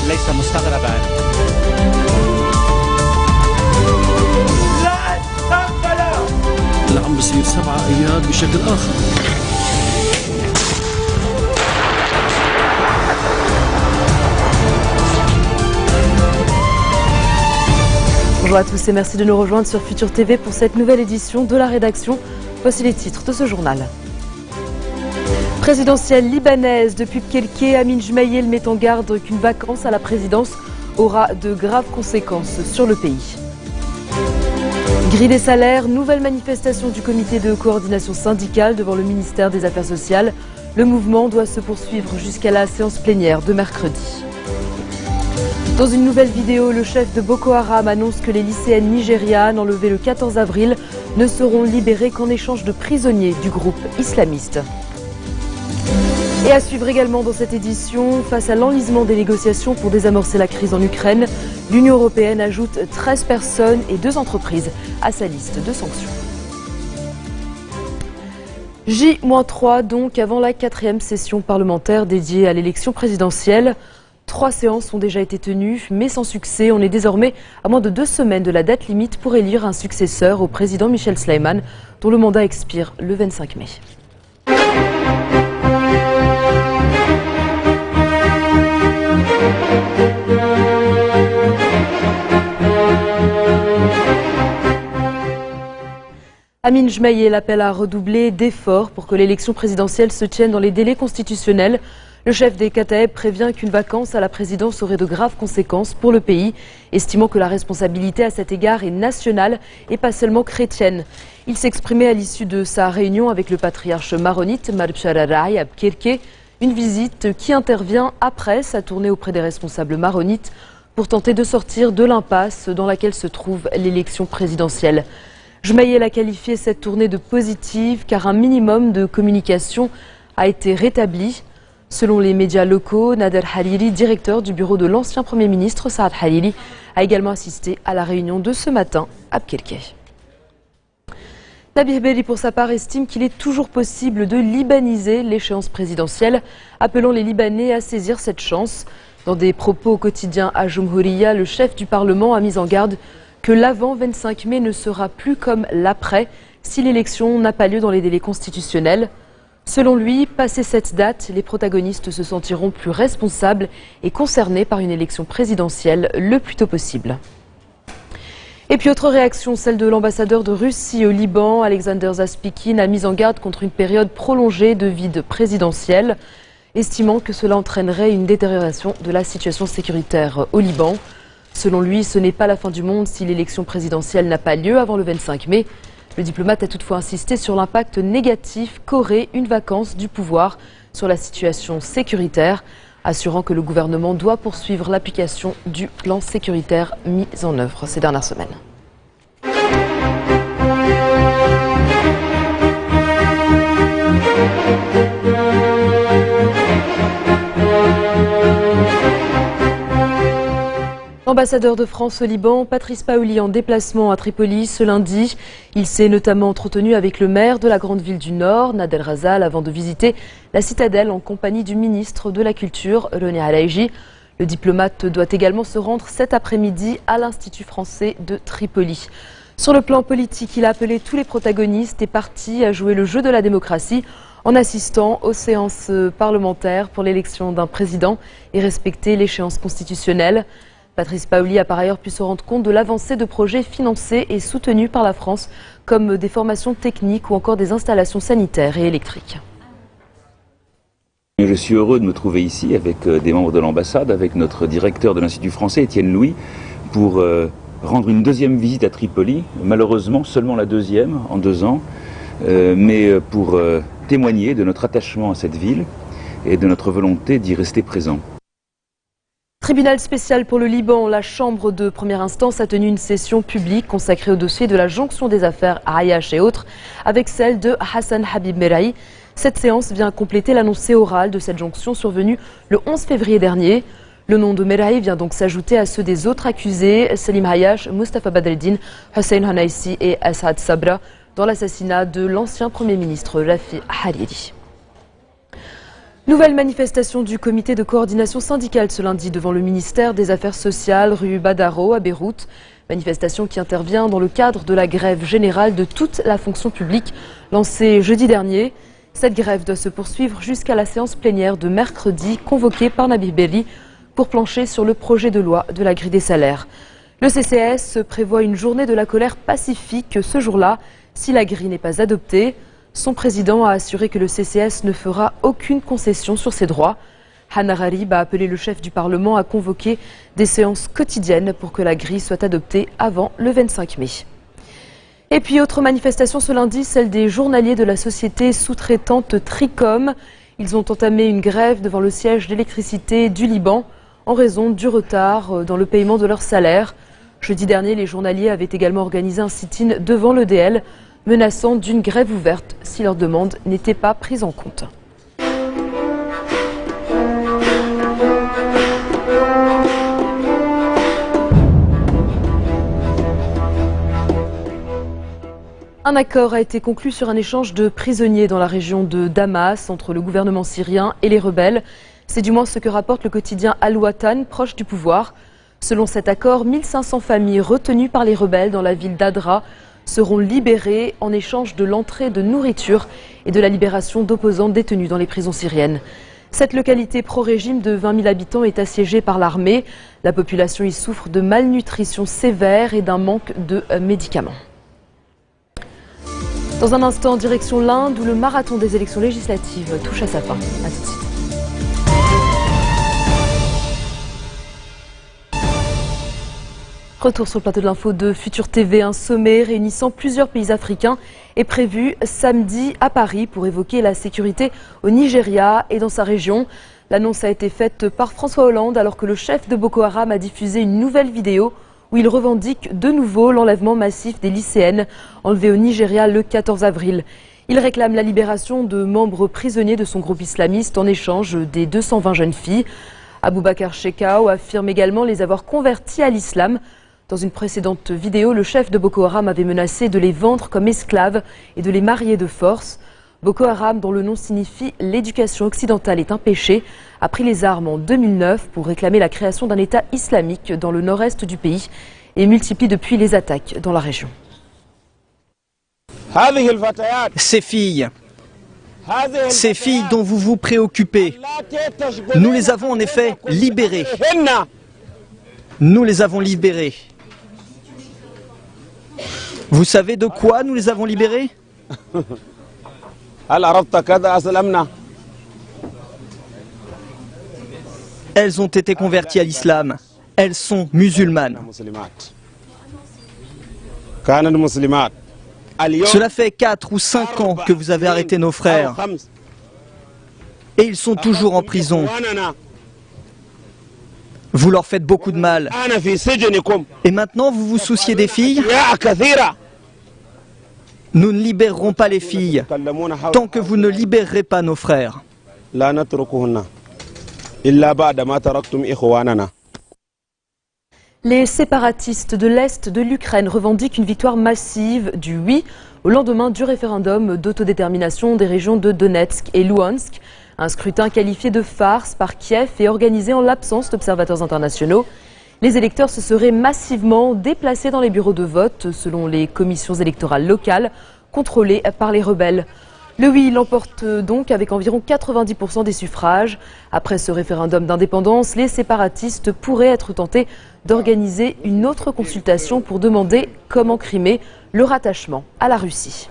التغيير ليس مستغربا. لا عم بصير 7 أياد بشكل آخر. Bonjour à tous et merci de nous rejoindre sur Futur TV pour cette nouvelle édition de la rédaction. Voici les titres de ce journal. Présidentielle libanaise, depuis Pkelke, Amin Jmaïel met en garde qu'une vacance à la présidence aura de graves conséquences sur le pays. Grille des salaires, nouvelle manifestation du comité de coordination syndicale devant le ministère des Affaires sociales. Le mouvement doit se poursuivre jusqu'à la séance plénière de mercredi. Dans une nouvelle vidéo, le chef de Boko Haram annonce que les lycéennes nigérianes enlevées le 14 avril ne seront libérées qu'en échange de prisonniers du groupe islamiste. Et à suivre également dans cette édition, face à l'enlisement des négociations pour désamorcer la crise en Ukraine, l'Union européenne ajoute 13 personnes et 2 entreprises à sa liste de sanctions. J-3 donc avant la 4e session parlementaire dédiée à l'élection présidentielle. 3 séances ont déjà été tenues, mais sans succès. On est désormais à moins de 2 semaines de la date limite pour élire un successeur au président Michel Sleiman, dont le mandat expire le 25 mai. Amin Jmaïel appelle à redoubler d'efforts pour que l'élection présidentielle se tienne dans les délais constitutionnels. Le chef des Kataeb prévient qu'une vacance à la présidence aurait de graves conséquences pour le pays, estimant que la responsabilité à cet égard est nationale et pas seulement chrétienne. Il s'exprimait à l'issue de sa réunion avec le patriarche maronite Marb Shararai à Pkelke, une visite qui intervient après sa tournée auprès des responsables maronites pour tenter de sortir de l'impasse dans laquelle se trouve l'élection présidentielle. Jmaïel a qualifié cette tournée de positive car un minimum de communication a été rétabli. Selon les médias locaux, Nader Hariri, directeur du bureau de l'ancien Premier ministre Saad Hariri, a également assisté à la réunion de ce matin à Pkelke. Nabih Berri, pour sa part, estime qu'il est toujours possible de libaniser l'échéance présidentielle, appelant les Libanais à saisir cette chance. Dans des propos au quotidien à Jumhuriya, le chef du Parlement a mis en garde que l'avant 25 mai ne sera plus comme l'après si l'élection n'a pas lieu dans les délais constitutionnels. Selon lui, passé cette date, les protagonistes se sentiront plus responsables et concernés par une élection présidentielle le plus tôt possible. Et puis autre réaction, celle de l'ambassadeur de Russie au Liban, Alexander Zaspikin, a mis en garde contre une période prolongée de vide présidentiel, estimant que cela entraînerait une détérioration de la situation sécuritaire au Liban. Selon lui, ce n'est pas la fin du monde si l'élection présidentielle n'a pas lieu avant le 25 mai. Le diplomate a toutefois insisté sur l'impact négatif qu'aurait une vacance du pouvoir sur la situation sécuritaire, assurant que le gouvernement doit poursuivre l'application du plan sécuritaire mis en œuvre ces dernières semaines. L'ambassadeur de France au Liban, Patrice Paoli, en déplacement à Tripoli ce lundi. Il s'est notamment entretenu avec le maire de la grande ville du Nord, Nadel Razal, avant de visiter la citadelle en compagnie du ministre de la Culture, René Alaïji. Le diplomate doit également se rendre cet après-midi à l'Institut français de Tripoli. Sur le plan politique, il a appelé tous les protagonistes et partis à jouer le jeu de la démocratie en assistant aux séances parlementaires pour l'élection d'un président et respecter l'échéance constitutionnelle. Patrice Paoli a par ailleurs pu se rendre compte de l'avancée de projets financés et soutenus par la France, comme des formations techniques ou encore des installations sanitaires et électriques. Je suis heureux de me trouver ici avec des membres de l'ambassade, avec notre directeur de l'Institut français, Étienne Louis, pour rendre une deuxième visite à Tripoli, malheureusement seulement la deuxième en 2 ans, mais pour témoigner de notre attachement à cette ville et de notre volonté d'y rester présent. Tribunal spécial pour le Liban, la chambre de première instance a tenu une session publique consacrée au dossier de la jonction des affaires à Ayash et autres, avec celle de Hassan Habib Merahi. Cette séance vient compléter l'annoncé oral de cette jonction survenue le 11 février dernier. Le nom de Merahi vient donc s'ajouter à ceux des autres accusés, Salim Hayash, Mustafa Badreddine, Hussein Hanaisi et Asad Sabra, dans l'assassinat de l'ancien Premier ministre Rafi Hariri. Nouvelle manifestation du comité de coordination syndicale ce lundi devant le ministère des Affaires sociales rue Badaro à Beyrouth. Manifestation qui intervient dans le cadre de la grève générale de toute la fonction publique lancée jeudi dernier. Cette grève doit se poursuivre jusqu'à la séance plénière de mercredi convoquée par Nabil Berri pour plancher sur le projet de loi de la grille des salaires. Le CCAS prévoit une journée de la colère pacifique ce jour-là si la grille n'est pas adoptée. Son président a assuré que le CCAS ne fera aucune concession sur ses droits. Hanna Gharib a appelé le chef du Parlement à convoquer des séances quotidiennes pour que la grille soit adoptée avant le 25 mai. Et puis autre manifestation ce lundi, celle des journaliers de la société sous-traitante Tricom. Ils ont entamé une grève devant le siège d'électricité du Liban en raison du retard dans le paiement de leur salaire. Jeudi dernier, les journaliers avaient également organisé un sit-in devant l'EDL, menaçant d'une grève ouverte si leur demande n'était pas prise en compte. Un accord a été conclu sur un échange de prisonniers dans la région de Damas entre le gouvernement syrien et les rebelles. C'est du moins ce que rapporte le quotidien Al-Watan, proche du pouvoir. Selon cet accord, 1500 familles retenues par les rebelles dans la ville d'Adra seront libérées en échange de l'entrée de nourriture et de la libération d'opposants détenus dans les prisons syriennes. Cette localité pro-régime de 20 000 habitants est assiégée par l'armée. La population y souffre de malnutrition sévère et d'un manque de médicaments. Dans un instant, direction l'Inde où le marathon des élections législatives touche à sa fin. À tout de suite. Retour sur le plateau de l'info de Futur TV. Un sommet réunissant plusieurs pays africains est prévu samedi à Paris pour évoquer la sécurité au Nigeria et dans sa région. L'annonce a été faite par François Hollande alors que le chef de Boko Haram a diffusé une nouvelle vidéo où il revendique de nouveau l'enlèvement massif des lycéennes enlevées au Nigeria le 14 avril. Il réclame la libération de membres prisonniers de son groupe islamiste en échange des 220 jeunes filles. Aboubakar Shekau affirme également les avoir converties à l'islam. Dans une précédente vidéo, le chef de Boko Haram avait menacé de les vendre comme esclaves et de les marier de force. Boko Haram, dont le nom signifie « l'éducation occidentale est un péché », a pris les armes en 2009 pour réclamer la création d'un État islamique dans le nord-est du pays et multiplie depuis les attaques dans la région. Ces filles dont vous vous préoccupez, nous les avons en effet libérées. Nous les avons libérées. Vous savez de quoi nous les avons libérées? Elles ont été converties à l'islam. Elles sont musulmanes. Cela fait 4 ou 5 ans que vous avez arrêté nos frères. Et ils sont toujours en prison. Vous leur faites beaucoup de mal. Et maintenant, vous vous souciez des filles? Nous ne libérerons pas les filles tant que vous ne libérerez pas nos frères. Les séparatistes de l'Est de l'Ukraine revendiquent une victoire massive du oui au lendemain du référendum d'autodétermination des régions de Donetsk et Louhansk. Un scrutin qualifié de farce par Kiev et organisé en l'absence d'observateurs internationaux. Les électeurs se seraient massivement déplacés dans les bureaux de vote selon les commissions électorales locales contrôlées par les rebelles. Le oui l'emporte donc avec environ 90% des suffrages. Après ce référendum d'indépendance, les séparatistes pourraient être tentés d'organiser une autre consultation pour demander, comme en Crimée, le rattachement à la Russie.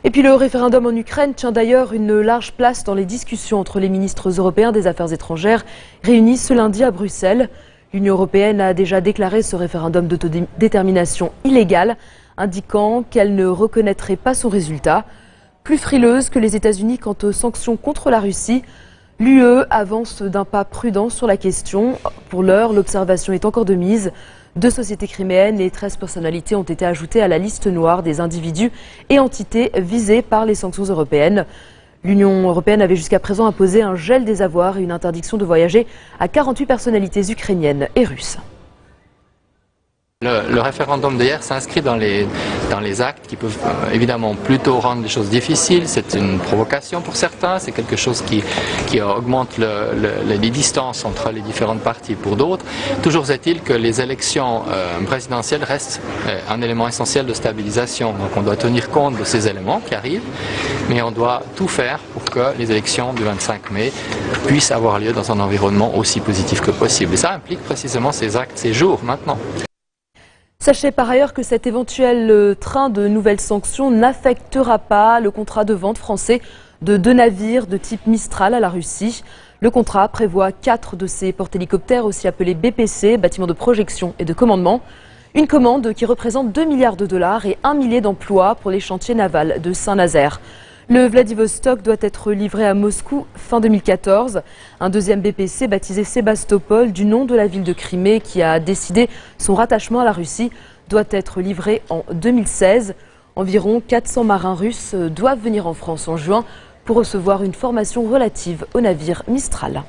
Et puis le référendum en Ukraine tient d'ailleurs une large place dans les discussions entre les ministres européens des Affaires étrangères réunis ce lundi à Bruxelles. L'Union européenne a déjà déclaré ce référendum d'autodétermination illégal, indiquant qu'elle ne reconnaîtrait pas son résultat. Plus frileuse que les États-Unis quant aux sanctions contre la Russie, l'UE avance d'un pas prudent sur la question. Pour l'heure, l'observation est encore de mise. 2 sociétés criméennes et 13 personnalités ont été ajoutées à la liste noire des individus et entités visées par les sanctions européennes. L'Union européenne avait jusqu'à présent imposé un gel des avoirs et une interdiction de voyager à 48 personnalités ukrainiennes et russes. Le référendum d'hier s'inscrit dans les actes qui peuvent évidemment plutôt rendre les choses difficiles. C'est une provocation pour certains, c'est quelque chose qui augmente les distances entre les différentes parties pour d'autres. Toujours est-il que les élections présidentielles restent un élément essentiel de stabilisation. Donc on doit tenir compte de ces éléments qui arrivent, mais on doit tout faire pour que les élections du 25 mai puissent avoir lieu dans un environnement aussi positif que possible. Et ça implique précisément ces actes, ces jours maintenant. Sachez par ailleurs que cet éventuel train de nouvelles sanctions n'affectera pas le contrat de vente français de 2 navires de type Mistral à la Russie. Le contrat prévoit 4 de ces porte-hélicoptères, aussi appelés BPC, bâtiments de projection et de commandement. Une commande qui représente 2 milliards de dollars et 1 millier d'emplois pour les chantiers navals de Saint-Nazaire. Le Vladivostok doit être livré à Moscou fin 2014. Un deuxième BPC baptisé Sébastopol, du nom de la ville de Crimée qui a décidé son rattachement à la Russie, doit être livré en 2016. Environ 400 marins russes doivent venir en France en juin pour recevoir une formation relative au navire Mistral.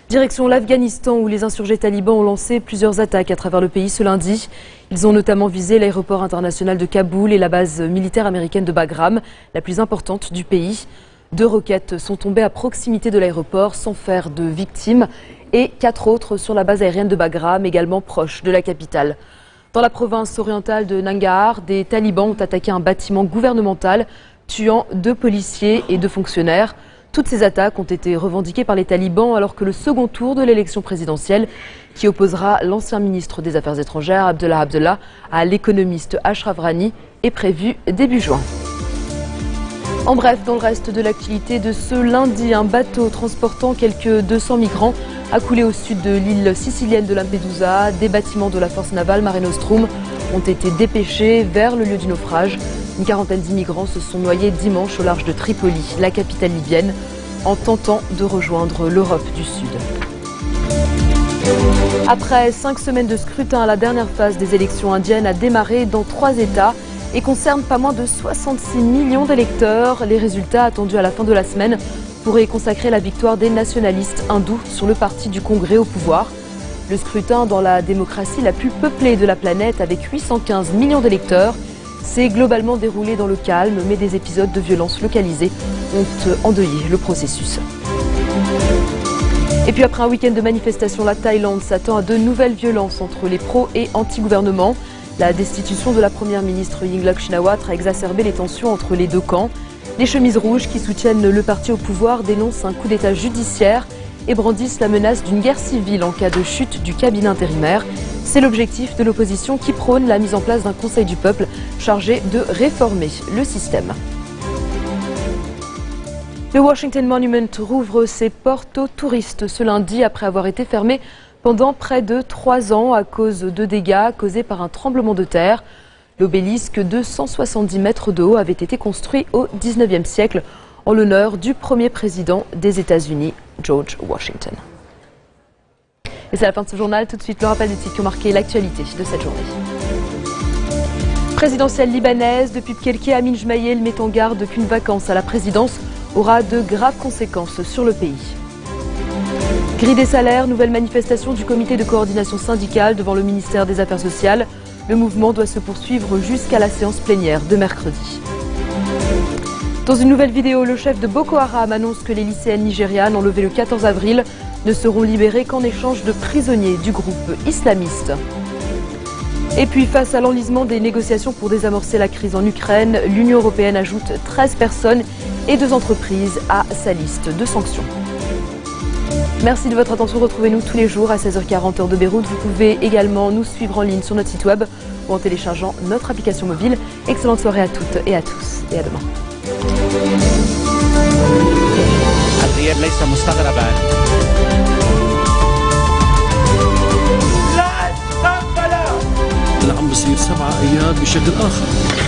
Direction l'Afghanistan où les insurgés talibans ont lancé plusieurs attaques à travers le pays ce lundi. Ils ont notamment visé l'aéroport international de Kaboul et la base militaire américaine de Bagram, la plus importante du pays. 2 roquettes sont tombées à proximité de l'aéroport sans faire de victimes et 4 autres sur la base aérienne de Bagram, également proche de la capitale. Dans la province orientale de Nangarhar, des talibans ont attaqué un bâtiment gouvernemental, tuant 2 policiers et 2 fonctionnaires. Toutes ces attaques ont été revendiquées par les talibans alors que le second tour de l'élection présidentielle qui opposera l'ancien ministre des Affaires étrangères Abdullah Abdullah à l'économiste Ashraf Ghani est prévu début juin. En bref, dans le reste de l'actualité de ce lundi, un bateau transportant quelques 200 migrants a coulé au sud de l'île sicilienne de Lampedusa. Des bâtiments de la force navale Mare Nostrum ont été dépêchés vers le lieu du naufrage. Une quarantaine d'immigrants se sont noyés dimanche au large de Tripoli, la capitale libyenne, en tentant de rejoindre l'Europe du Sud. Après 5 semaines de scrutin, la dernière phase des élections indiennes a démarré dans 3 États et concerne pas moins de 66 millions d'électeurs. Les résultats attendus à la fin de la semaine pourraient consacrer la victoire des nationalistes hindous sur le parti du Congrès au pouvoir. Le scrutin dans la démocratie la plus peuplée de la planète avec 815 millions d'électeurs s'est globalement déroulé dans le calme, mais des épisodes de violence localisés ont endeuillé le processus. Et puis après un week-end de manifestations, la Thaïlande s'attend à de nouvelles violences entre les pro- et anti-gouvernements. La destitution de la première ministre Yingluck Shinawatra a exacerbé les tensions entre les 2 camps. Les chemises rouges qui soutiennent le parti au pouvoir dénoncent un coup d'état judiciaire et brandissent la menace d'une guerre civile en cas de chute du cabinet intérimaire. C'est l'objectif de l'opposition qui prône la mise en place d'un conseil du peuple chargé de réformer le système. Le Washington Monument rouvre ses portes aux touristes ce lundi après avoir été fermé pendant près de 3 ans à cause de dégâts causés par un tremblement de terre. L'obélisque de 170 mètres de haut avait été construit au XIXe siècle en l'honneur du premier président des États-Unis, George Washington. Et c'est la fin de ce journal. Tout de suite, le rappel des titres qui ont marqué l'actualité de cette journée. Présidentielle libanaise, depuis Pkelke, Amin Jmaïel met en garde qu'une vacance à la présidence aura de graves conséquences sur le pays. Grille des salaires, nouvelle manifestation du comité de coordination syndicale devant le ministère des Affaires sociales. Le mouvement doit se poursuivre jusqu'à la séance plénière de mercredi. Dans une nouvelle vidéo, le chef de Boko Haram annonce que les lycéennes nigérianes enlevées le 14 avril ne seront libérées qu'en échange de prisonniers du groupe islamiste. Et puis, face à l'enlisement des négociations pour désamorcer la crise en Ukraine, l'Union européenne ajoute 13 personnes et 2 entreprises à sa liste de sanctions. Merci de votre attention. Retrouvez-nous tous les jours à 16h40 heure de Beyrouth. Vous pouvez également nous suivre en ligne sur notre site web ou en téléchargeant notre application mobile. Excellente soirée à toutes et à tous et à demain. الريال ليس مستغربا اللي عم بصير 7 اياد بشكل اخر.